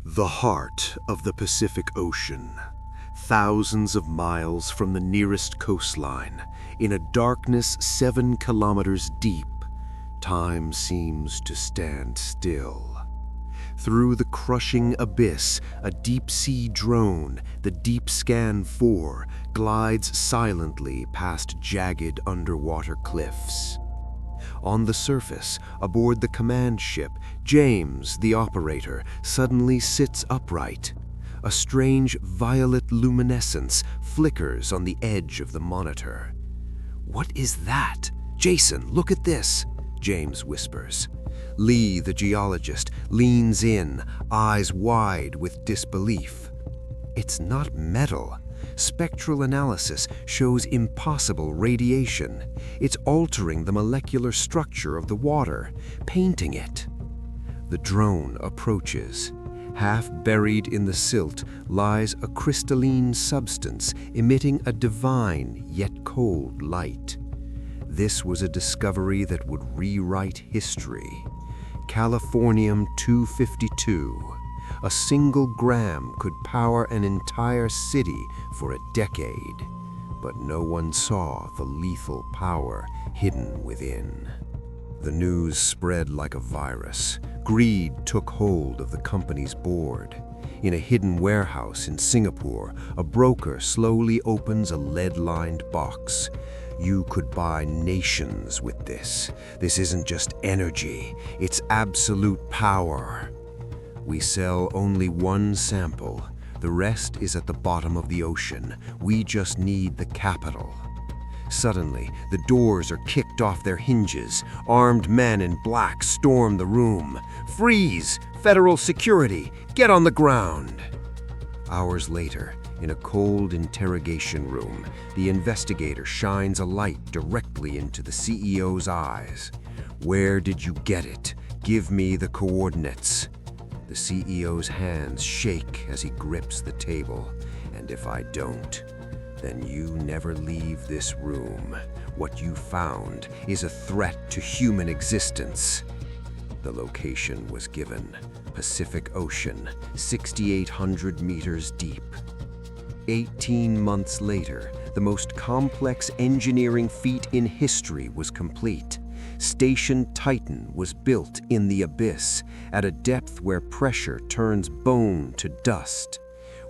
The heart of the Pacific Ocean, thousands of miles from the nearest coastline, in a darkness 7 kilometers deep, time seems to stand still. Through the crushing abyss, a deep-sea drone, the Deep Scan 4, glides silently past jagged underwater cliffs. On the surface, aboard the command ship, James, the operator, suddenly sits upright. A strange violet luminescence flickers on the edge of the monitor. "What is that? Jason, look at this," James whispers. Lee, the geologist, leans in, eyes wide with disbelief. It's not metal. Spectral analysis shows impossible radiation. It's altering the molecular structure of the water, painting it. The drone approaches. Half buried in the silt lies a crystalline substance emitting a divine yet cold light. This was a discovery that would rewrite history. Californium-252. A single gram could power an entire city for a decade, but no one saw the lethal power hidden within. The news spread like a virus. Greed took hold of the company's board. In a hidden warehouse in Singapore, a broker slowly opens a lead-lined box. You could buy nations with this. This isn't just energy, it's absolute power. We sell only one sample. The rest is at the bottom of the ocean. We just need the capital. Suddenly, the doors are kicked off their hinges. Armed men in black storm the room. "Freeze! Federal security! Get on the ground!" Hours later, in a cold interrogation room, the investigator shines a light directly into the CEO's eyes. "Where did you get it? Give me the coordinates." The CEO's hands shake as he grips the table. "And if I don't, then you never leave this room. What you found is a threat to human existence." The location was given: Pacific Ocean, 6,800 meters deep. 18 months later, the most complex engineering feat in history was complete. Station Titan was built in the abyss, at a depth where pressure turns bone to dust.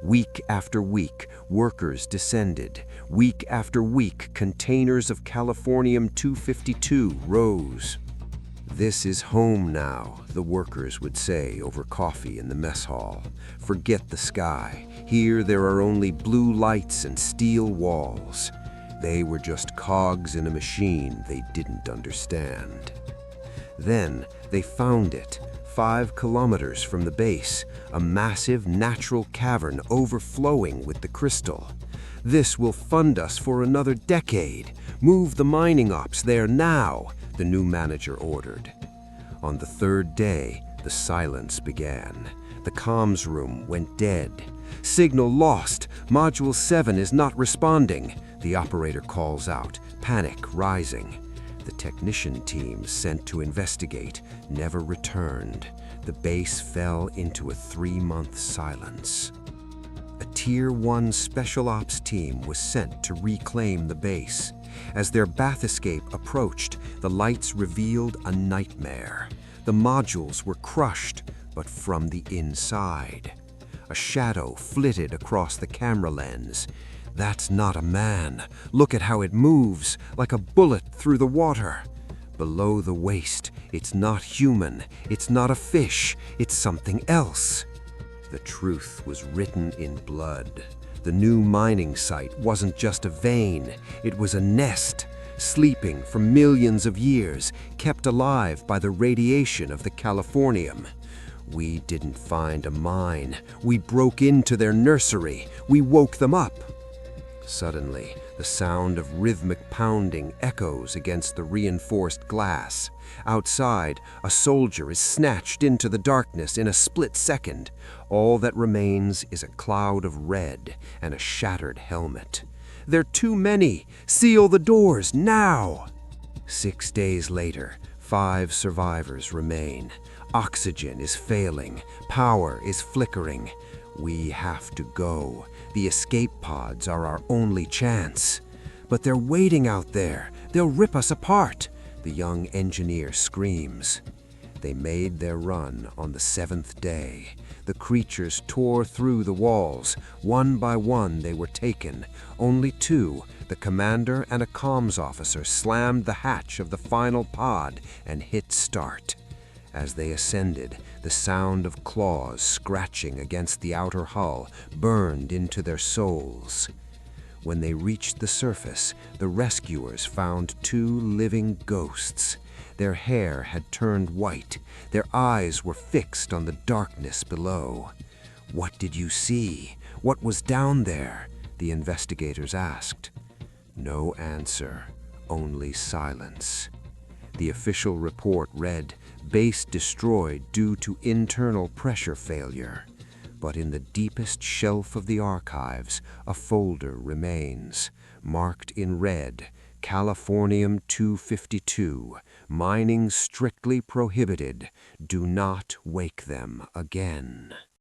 Week after week, workers descended. Week after week, containers of Californium-252 rose. "This is home now," the workers would say over coffee in the mess hall. "Forget the sky. Here there are only blue lights and steel walls." They were just cogs in a machine they didn't understand. Then they found it, 5 kilometers from the base, a massive natural cavern overflowing with the crystal. "This will fund us for another decade. Move the mining ops there now," the new manager ordered. On the 3rd day, the silence began. The comms room went dead. "Signal lost. Module 7 is not responding," the operator calls out, panic rising. The technician team sent to investigate never returned. The base fell into a 3-month silence. A Tier 1 Special Ops team was sent to reclaim the base. As their bathyscape approached, the lights revealed a nightmare. The modules were crushed, but from the inside. A shadow flitted across the camera lens. "That's not a man. Look at how it moves, like a bullet through the water." Below the waist, it's not human, it's not a fish, it's something else. The truth was written in blood. The new mining site wasn't just a vein, it was a nest, sleeping for millions of years, kept alive by the radiation of the Californium. We didn't find a mine. We broke into their nursery. We woke them up. Suddenly, the sound of rhythmic pounding echoes against the reinforced glass. Outside, a soldier is snatched into the darkness in a split second. All that remains is a cloud of red and a shattered helmet. "They're too many! Seal the doors, now!" 6 days later, 5 survivors remain. Oxygen is failing. Power is flickering. We have to go. The escape pods are our only chance. But they're waiting out there. They'll rip us apart, the young engineer screams. They made their run on the 7th day. The creatures tore through the walls. One by one they were taken. Only 2, the commander and a comms officer, slammed the hatch of the final pod and hit start. As they ascended, the sound of claws scratching against the outer hull burned into their souls. When they reached the surface, the rescuers found 2 living ghosts. Their hair had turned white. Their eyes were fixed on the darkness below. "What did you see? What was down there?" the investigators asked. No answer, only silence. The official report read, "Base destroyed due to internal pressure failure." But in the deepest shelf of the archives, a folder remains, marked in red, Californium 252, mining strictly prohibited. Do not wake them again.